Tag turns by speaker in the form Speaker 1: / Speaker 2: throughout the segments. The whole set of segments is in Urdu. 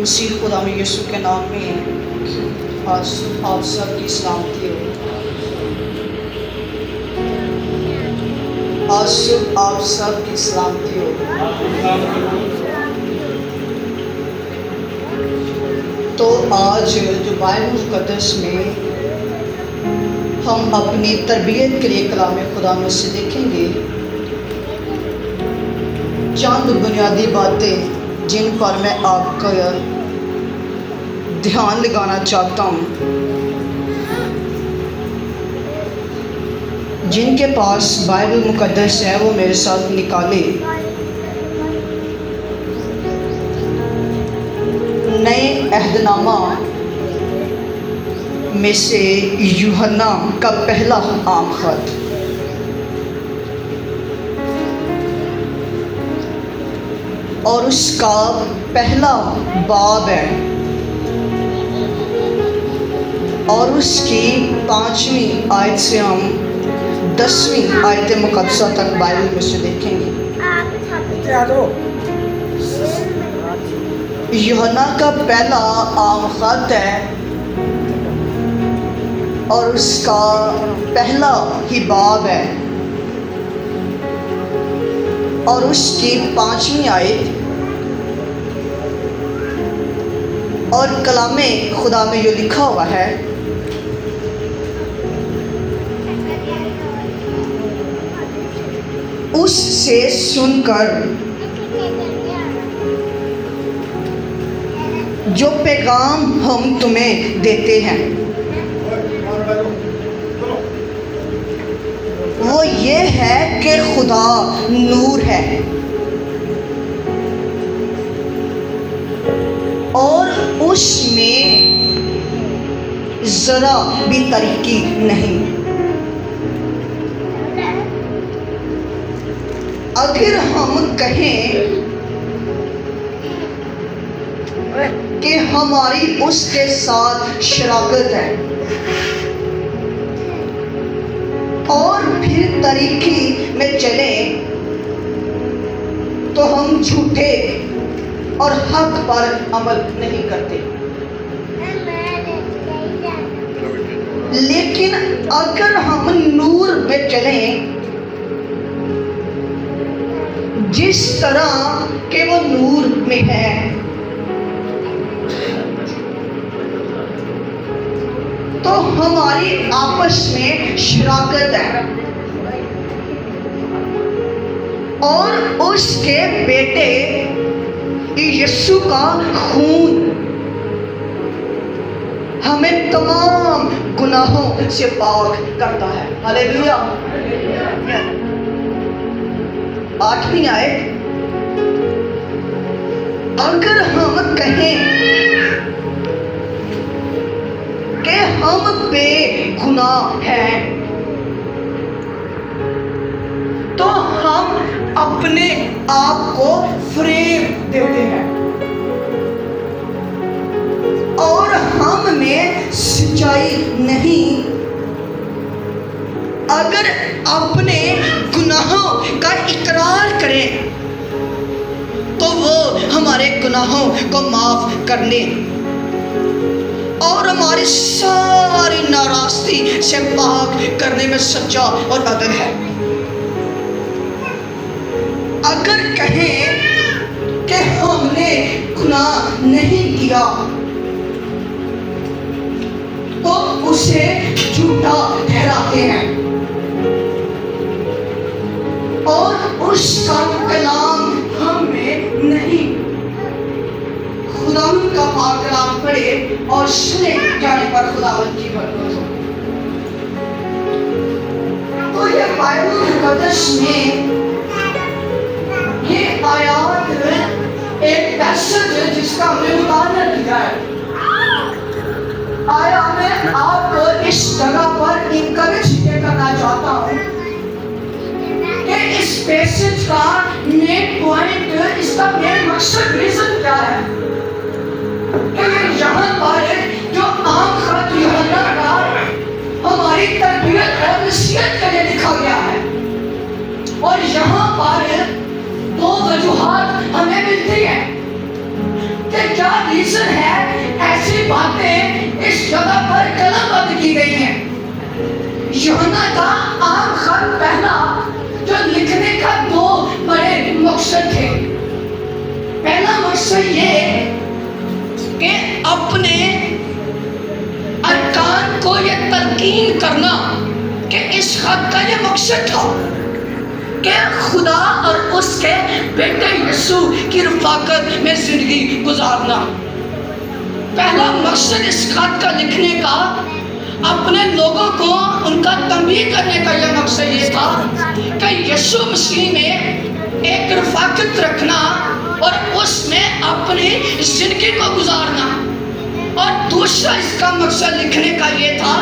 Speaker 1: مسیح خدا میں یسوع کے نام میں آج آپ سب کی سلامتی ہو۔ آج صبح آپ سب کی سلامتی ہو۔ تو آج جو بائبل مقدس میں ہم اپنی تربیت کے لیے کلام خدا میں سے دیکھیں گے چند بنیادی باتیں جن پر میں آپ کا دھیان لگانا چاہتا ہوں۔ جن کے پاس بائبل مقدس ہے وہ میرے ساتھ نکالے نئے عہد نامہ میں سے یوحنا کا پہلا عام خط، اور اس کا پہلا باب ہے اور اس کی 5ویں آیت سے ہم 10ویں آیت مقدسہ تک بائبل میں سے دیکھیں گے۔ یوحنا کا پہلا عام خط ہے اور اس کا پہلا ہی باب ہے اور اس کی 5ویں آیت، اور کلام خدا میں جو لکھا ہوا ہے اس سے سن کر جو پیغام ہم تمہیں دیتے ہیں وہ یہ ہے کہ خدا نور ہے اور اس میں ذرا بھی تاریکی نہیں۔ اگر ہم کہیں کہ ہماری اس کے ساتھ شراکت ہے اور پھر طریقی میں چلیں تو ہم جھوٹے اور حق پر عمل نہیں کرتے۔ لیکن اگر ہم نور میں چلیں جس طرح کہ وہ نور میں ہے تو ہماری آپس میں شراکت ہے اور اس کے بیٹے یسوع کا خون ہمیں تمام گناہوں سے پاک کرتا ہے۔ ہلیلویا۔ 8ویں آیت، اگر ہم کہیں کہ ہم بے گناہ ہیں تو ہم اپنے آپ کو فریب دیتے ہیں اور ہم میں سچائی نہیں۔ اگر اپنے گناہوں کا اقرار کریں تو وہ ہمارے گناہوں کو معاف کر لیں اور ہماری ساری ناراستی سے پاک کرنے میں سچا اور عادل ہے۔ اگر کہیں کہ ہم نے گناہ نہیں کیا تو اسے جھوٹا ٹھہراتے ہیں اور اس کا کلام ہم میں نہیں۔ خداوند کا پاک کلام پڑھے اور سنے جانے پر خداوند کی برکت ہو۔ تو یہ بائبل مقدس میں یہ آیات ایک پیسج ہے جس کا ہم نے مطالعہ کیا ہے۔ آیا میں آپ کو اس جگہ پر انکریج کرنا چاہتا ہوں کہ اس پیسج کا مین پوائنٹ، اس کا مین مقصد، ریزن کیا ہے کہ یہاں پر جو عام خط یوحنا کا ہماری تربیت اور نصیحت کے لیے لکھا گیا ہے، اور یہاں پر دو وجوہات ہمیں ملتی ہیں کہ کیا ریزن ہے ایسی باتیں اس جگہ پر قلم بند کی گئی ہیں؟ یوحنا کا عام خط پہلا جو لکھنے کا دو بڑے مقصد تھے. پہلا مقصد یہ کہ اپنے ارکان کو یہ تلقین کرنا کہ اس خط کا یہ مقصد تھا کہ خدا اور اس کے بیٹے یسوع کی رفاقت میں زندگی گزارنا. پہلا مقصد اس خط کا لکھنے کا اپنے لوگوں کو ان کا تنبیہ کرنے کا یہ مقصد یہ تھا کہ یسوع مسیح میں ایک رفاقت رکھنا اور اس میں اپنی زندگی کو گزارنا. اور دوسرا اس کا مقصد لکھنے کا یہ تھا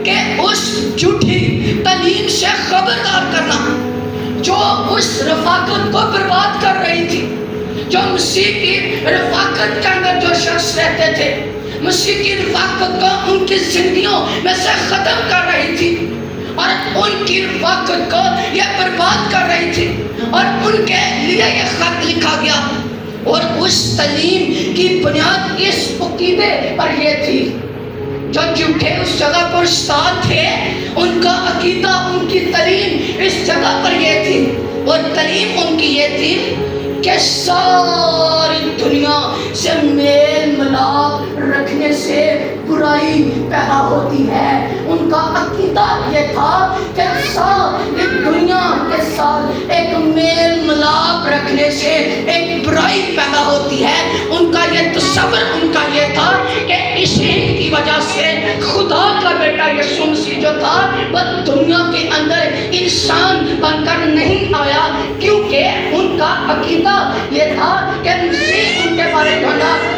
Speaker 1: کہ اس جھوٹی تعلیم سے خبردار کرنا جو اس رفاقت کو برباد کر رہی تھی. جو مسیح کی رفاقت کے اندر جو شخص رہتے تھے، مسیح کی رفاقت کو ان کی زندگیوں میں سے ختم کر رہی تھی اور ان کی رفاقت کو یہ برباد کر رہی تھی. اور ان کے لیے یہ خط لکھا گیا اور اس تعلیم کی بنیاد اس عقیدے پر یہ تھی. جو جھوٹے اس جگہ پر استاد تھے، ان کا عقیدہ، ان کی تعلیم اس جگہ پر یہ تھی. اور تعلیم ان کی یہ تھی کہ ساری دنیا سے میل ملاپ رکھنے سے برائی پیدا ہوتی ہے. ان کا عقیدہ یہ تھا کہ ساری دنیا کے ساتھ ایک میل ملاپ رکھنے سے ایک برائی پیدا ہوتی ہے. ان کا یہ تصور ان کا یہ تھا کہ اسی کی وجہ سے خدا کا بیٹا یسوع مسیح جو تھا وہ دنیا کے اندر انسان بن کر نہیں آیا، کیونکہ ان کا عقیدہ یہ تھا کہ مسیح ان کے بارے میں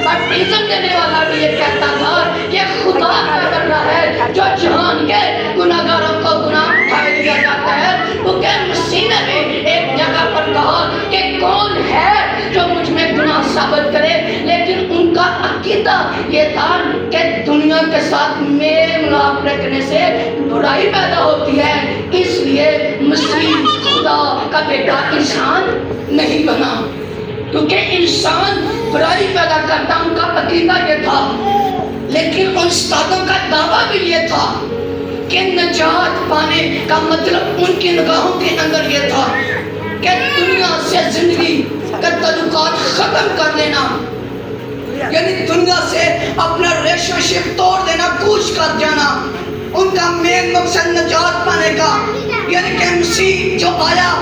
Speaker 1: بپتسم دینے والا بھی یہ کہتا تھا کہ خدا کا بیٹا ہے جو جہان کے گناہگاروں کو گناہ اٹھائے دیا جاتا ہے. کیونکہ مسیح نے بھی ایک جگہ پر کہا کہ کون ہے جو مجھ میں گناہ ثابت کرے. لیکن ان کا عقیدہ یہ تھا کہ دنیا کے ساتھ میل ملاپ رکھنے سے برائی پیدا ہوتی ہے، اس لیے مسیح خدا کا بیٹا انسان نہیں بنا کیونکہ انسان برائی پیدا کرتا. ان کا عقیدہ یہ تھا. لیکن ان استادوں کا دعویٰ بھی یہ تھا کہ نجات پانے کا مطلب ان کی نگاہوں کے اندر یہ تھا کہ دنیا سے زندگی کا تعلقات ختم کر دینا، یعنی دنیا سے اپنا ریلیشن شپ توڑ دینا، کوچ کر جانا. ان کا مین مقصد نجات پانے کا، یعنی کہ مسیح جو آیا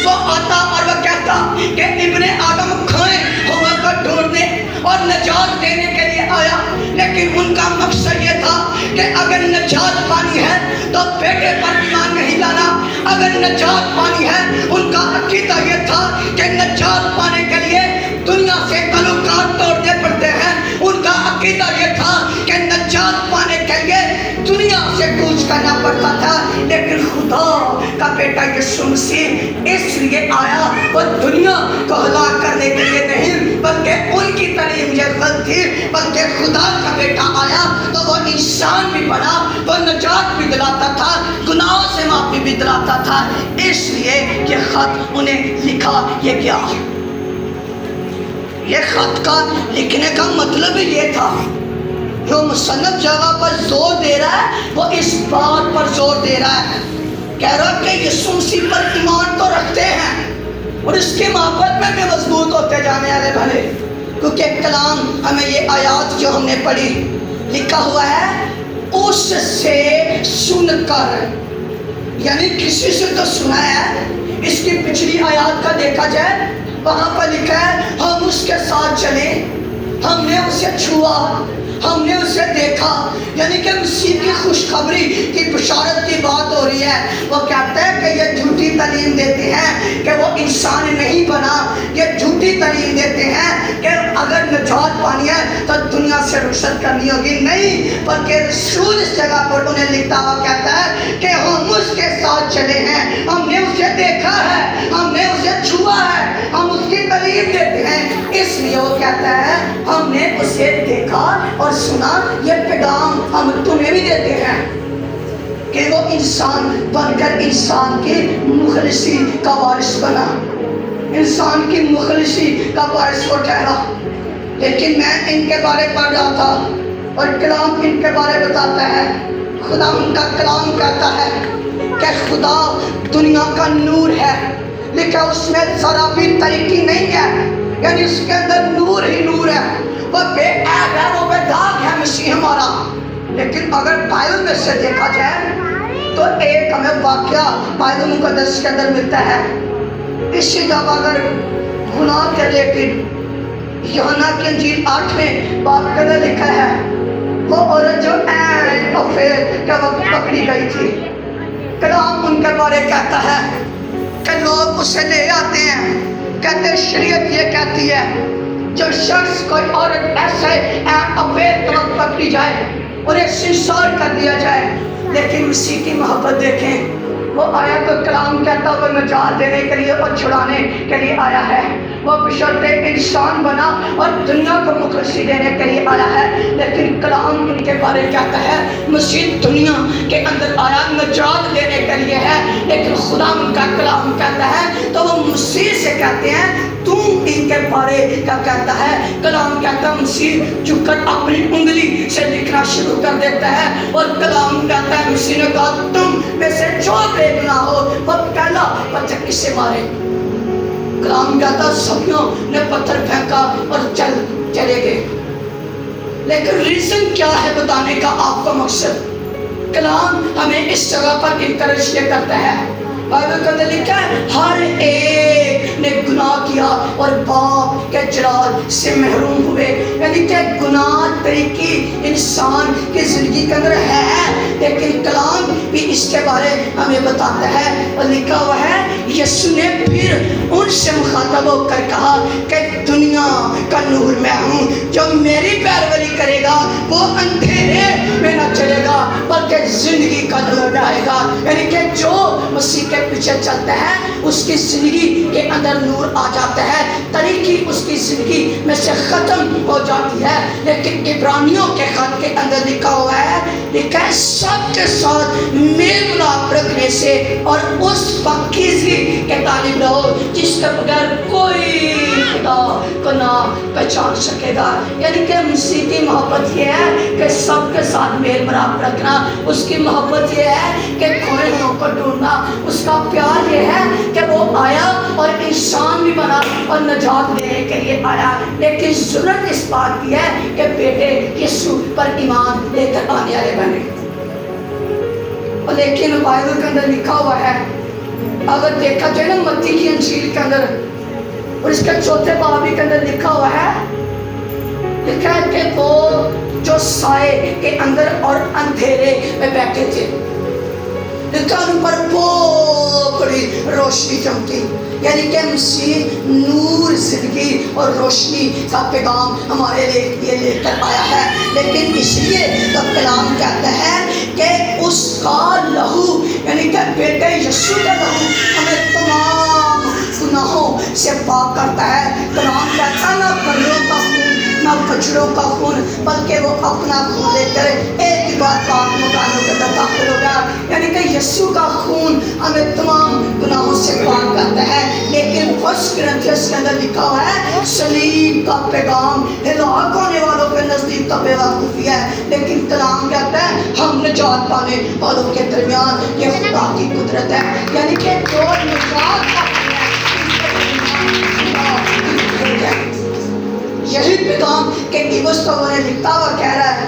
Speaker 1: وہ آتا اور وہ کہتا کہ ابن آدم کھائیں ہوا کو ڈھونڈنے اور نجات دینے کے لیے آیا. لیکن ان کا مقصد یہ تھا کہ اگر نجات پانی ہے تو بیٹے پر ایمان نہیں لانا. اگر نجات پانی ہے، ان کا عقیدہ یہ تھا کہ نجات پانے کے لیے دنیا سے تعلقات توڑنے پڑتے ہیں. ان کا عقیدہ یہ تھا کہ نجات پانے کے لیے دنیا سے کوچ کرنا پڑتا تھا. لیکن خدا کا بیٹا یسوع مسیح اس لیے آیا، وہ دنیا کو ہلاک کرنے کے لیے نہیں، بلکہ ان کی تعلیم یہ غلط تھی. بلکہ خدا کا بیٹا آیا تو وہ انسان بھی بنا، وہ نجات بھی دلاتا تھا، گناہوں سے معافی بھی دلاتا تھا. اس لیے یہ خط انہیں لکھا یہ کیا. یہ خط کا لکھنے کا مطلب یہ تھا، جو مصنف جگہ پر زور دے رہا ہے وہ اس بات پر زور دے رہا ہے، کہہ رہا کہ یسوع مسیح پر ایمان تو رکھتے ہیں اور اس کی محبت میں بھی مضبوط ہوتے جانے والے بھلے. کیونکہ کلام ہمیں یہ آیات جو ہم نے پڑھی لکھا ہوا ہے اس سے سن کر، یعنی کسی سے تو سنا ہے. اس کی پچھلی آیات کا دیکھا جائے وہاں پر لکھا ہے ہم اس کے ساتھ چلے، ہم نے اسے چھوا، ہم نے اسے دیکھا. یعنی کہ مسیح کی خوشخبری کی بشارت کی بات ہو رہی ہے. وہ کہتے ہیں کہ یہ جھوٹی تعلیم دیتے ہیں کہ وہ انسان نہیں بنا. یہ جھوٹی تعلیم دیتے ہیں کہ اگر نجات پانی ہے تو دنیا سے رخصت کرنی ہوگی. نہیں، بلکہ رسول اس جگہ پر انہیں لکھتا ہوا کہتا ہے کہ ہم اس کے ساتھ چلے ہیں، ہم نے اسے دیکھا ہے، ہم نے اسے چھوا ہے، ہم اس کی تعلیم دیتے ہیں. اس لیے وہ کہتا ہے ہم نے اسے دیکھا اور سنا. یہ پیغام ہم تمہیں بھی دیتے ہیں کہ وہ انسان بن کر انسان کی مخلصی کا وارث بنا، انسان کی مخلصی کا وارث وہ ٹھہرا. لیکن میں ان کے بارے پڑھ رہا تھا اور کلام ان کے بارے بتاتا ہے، خدا ان کا کلام کہتا ہے کہ خدا دنیا کا نور ہے، لیکن اس میں ذرا بھی تاریکی نہیں ہے، یعنی اس کے اندر نور ہی نور ہے، وہ بے عیب ہے، وہ بے داغ ہے مسیح ہمارا۔ لیکن اگر بائبل میں سے دیکھا جائے تو ایک ہمیں واقعہ بائبل مقدس کے اندر ملتا ہے، اسی جگہ اگر گناہ کے ریلیٹڈ یوحنا کی انجیل 8ویں باب کے اندر لکھا ہے، وہ عورت جو عین افیر کے وقت پکڑی گئی تھی، کلام ان کے بارے کہتا ہے کہ لوگ اسے لے آتے ہیں، کہتے ہیں شریعت یہ کہتی ہے جو شخص کوئی عورت ایسے عین افیر کے وقت پکڑی جائے انہیں سنسار کر دیا جائے، لیکن مسیح کی محبت دیکھیں، وہ آیا تو کلام کہتا وہ نجات دینے کے لیے اور چھڑانے کے لیے آیا ہے، وہ بشرط انسان بنا اور دنیا کو مخلصی دینے کے لیے آیا ہے، لیکن کلام ان کے بارے کہتا ہے مسیح دنیا کے اندر آیا نجات دینے کے لیے ہے، لیکن خدا ان کا کلام کہتا ہے تو وہ مسیح سے کہتے ہیں تو ان کے بارے کیا کہتا ہے، کلام کہتا ہے مسیح جھک کر اپنی انگلی سے لکھنا شروع کر دیتا ہے، اور کلام کہتا ہے مسیح نے کہا تم میں سے جو بے گناہ ہو وہ پہلا پتھر کسے مارے۔ کلام کہتا سبیوں نے پتھر پھینکا اور چلے گئے، لیکن ریزن کیا ہے بتانے کا آپ کا مقصد؟ کلام ہمیں اس جگہ پر انکریج کرتا ہے، بائبل کے اندر لکھا ہے ہر ایک نے گناہ کیا اور باپ کے جلال سے محروم ہوئے، یعنی کہ گناہ طریقی انسان کی زندگی کے اندر ہے، لیکن کلام بھی اس کے بارے ہمیں بتاتا ہے، اور لکھا ہوا ہے یسوع نے پھر ان سے مخاطب ہو کر کہا کہ دنیا کا نور میں ہوں، جو میری پیروی کرے گا وہ اندھیرے میں نہ چلے گا بلکہ زندگی کا نور آئے گا، یعنی کہ جو مسیح کے پیچھے چلتا ہے اس کی زندگی کے اندر نور آ جاتا ہے، طریقی اس کی زندگی میں سے ختم ہو جاتی ہے، لیکن عبرانیوں کے خط کے اندر لکھا ہوا ہے، لکھا ہے سب کے ساتھ میل ملاپ رکھنے سے اور اس پاکیزگی کے طالب رہو جس کے بغیر کوئی خدا کو نہ پہچان سکے گا، یعنی کہ مسیح کی محبت یہ ہے کہ سب کے ساتھ میل ملاپ رکھنا، اس کی محبت یہ ہے کہ کھوئے ہوں کو ڈھونڈنا، اس کا پیار یہ ہے کہ وہ آیا اور انسان بھی بنا اور نجات دینے کے لیے آیا، لیکن ضرورت اس بات کی ہے کہ بیٹے یسوع پر ایمان لے کر آنے والے بنے۔ اور لیکن بائبل کے اندر لکھا ہوا ہے، اگر دیکھا جائے نا متی کی انجیل کے اندر اور اس کے 4 باب کے اندر لکھا ہوا ہے، لکھا ہے کہ وہ جو سائے کے اندر اور اندھیرے میں بیٹھے تھے، لکھا ان پر بہت بڑی روشنی چمکی، یعنی کہ مسیح نور زندگی اور روشنی کا پیغام ہمارے لیے لے کر آیا ہے، لیکن اس لیے تو کلام کہتا ہے کہ اس کا لہو یعنی کہ بیٹے یسوع کا لہو ہمیں تمام گناہوں سے پاک کرتا ہے۔ کلام کہتا ہے نہ بلیوں کا خون نہ بچڑوں کا خون بلکہ وہ اپنا خون لے کر ایک ہی بار پاک مکانوں کے اندر داخل ہو گیا، یعنی کہ یسوع کا خون ہمیں تمام گناہوں سے پاک کرتا ہے، لیکن فرسٹ کرنتھیس کے اندر لکھا ہوا ہے صلیب کا پیغام ہلاک ہونے والوں کے نزدیک تو بے وقوفی ہے، لیکن کلام کہتا ہے ہم نجات پانے والوں کے درمیان یہ خدا کی قدرت ہے، یعنی کہ جو نجات پاتے ہیں یہی پیغام کہ ایوس تو انہیں لکھتا ہوا کہہ رہا ہے،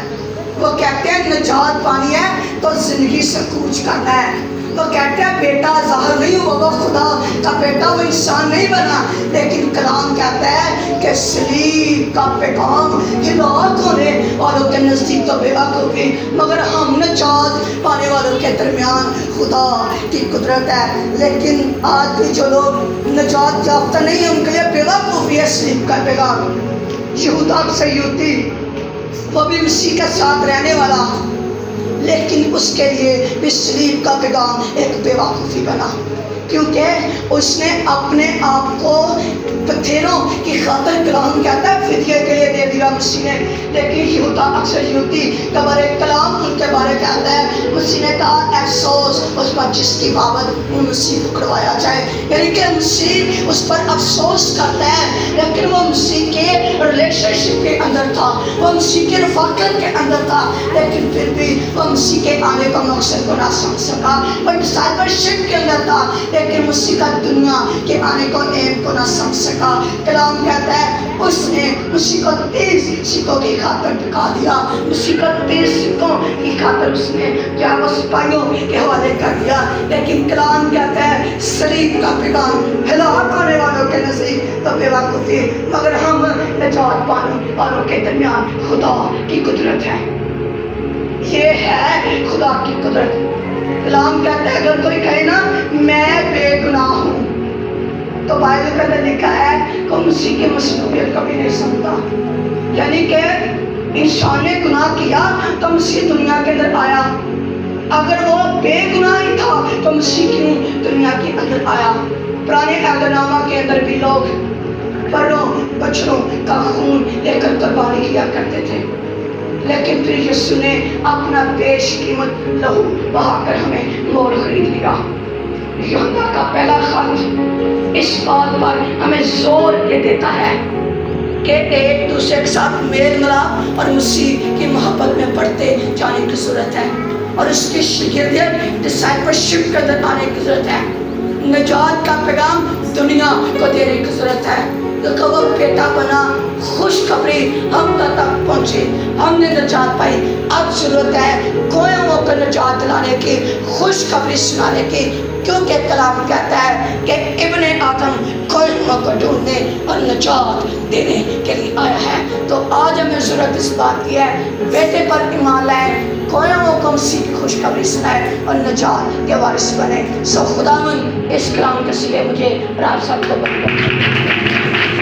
Speaker 1: وہ کہتے ہیں نجات پانی ہے تو زندگی سے کوچ کرنا ہے، وہ کہتے ہیں بیٹا ظاہر نہیں ہوا، وہ خدا کا بیٹا وہ انسان نہیں بنا، لیکن کلام کہتا ہے کہ صلیب کا پیغام ہلاک ہونے والوں کے نزدیک تو بے وقوفی مگر ہم نجات پانے والوں کے درمیان خدا کی قدرت ہے، لیکن آج بھی جو لوگ نجات یافتہ نہیں ہیں ان کے لیے بے وقوفی ہے صلیب کا پیغام۔ یہودا سیوتی وہ بھی مسیح کے ساتھ رہنے والا، لیکن اس کے لیے بھی صلیب کا پیغام ایک بے وقوفی بنا، کیونکہ اس نے اپنے آپ کو پتھروں کی خاطر کلام کہتا ہے فدیے کے لیے دے دیا مسیح نے، لیکن یہودا اکثر یہودی کا بارے کلام ان کے بارے کہتا ہے مسیح نے کہا افسوس اس پر جس کی بابت مسیح پکڑوایا جائے، یعنی کہ مسیح اس پر افسوس کرتا ہے، لیکن وہ مسیح کے ریلیشن شپ کے اندر تھا، وہ مسیح کے رفاقت کے اندر تھا، لیکن پھر بھی وہ مسیح کے آنے کا مقصد کو نہ سمجھ سکا، وہ ڈسائپلشپ کے اندر تھا لیکن مسیح کا دنیا کے آنے کو ایم کو نہ سمجھ سکا۔ کلام کہتا ہے اس نے مسیح کو 30 سکوں کی خاطر بکا دیا، مسیح کو 30 سکوں کی خاطر اس نے کیا وہ سپاہیوں کے حوالے کر دیا، لیکن کلام کہتا ہے صلیب کا پیغام ہلاک ہونے والوں کے نزدیک تو بے وقوفی، مگر ہم نجات پانے والوں کے درمیان خدا کی قدرت ہے۔ یہ ہے خدا کی قدرت۔ کلام کہتا ہے اگر کوئی کہے نا میں بے گناہ ہوں، تو بائبل کے اندر لکھا ہے کہ مسیح کی مصلوبیت کبھی نہیں سمجھتا، یعنی کہ انسان نے گناہ کیا تو مسیح دنیا کے اندر آیا، اگر وہ بے گناہ ہی تھا تو مسیح کیوں دنیا کے اندر آیا؟ پرانے عہد نامہ کے اندر بھی لوگ بڑوں بچڑوں کا خون لے کر قربانی کیا کرتے تھے، لیکن پھر یسوع نے اپنا بیش قیمت لہو بہا کر ہمیں مول خرید لیا۔ یوحنا کا پہلا خط اس بات پر ہمیں زور یہ دیتا ہے کہ ایک دوسرے کے ساتھ میل ملاپ اور مسیح کی محبت میں بڑھتے جانے کی ضرورت ہے، اور اس کی شاگردیت ڈسائپلشپ کے اندر آنے کی ضرورت ہے۔ نجات کا پیغام دنیا کو دینے کی ضرورت ہے، کیونکہ وہ بیٹا بنا خوشخبری ہم تک پہنچی، ہم نے نجات پائی۔ اب ضرورت ہے کوئوں کو نجات دلانے کی، خوشخبری سنانے کی، کیونکہ کلام کہتا ہے کہ ابن آدم کوئوں کو ڈھونڈنے اور نجات دینے کے لیے آیا ہے۔ تو آج ہمیں ضرورت اس بات کی ہے بیٹے پر ایمان لائیں، کوئوں کو مسیح کی خوشخبری سنائے اور نجات کے وارث بنے۔ سو خداوند اس کلام کے سلے مجھے اور آپ سب کو برکت دے۔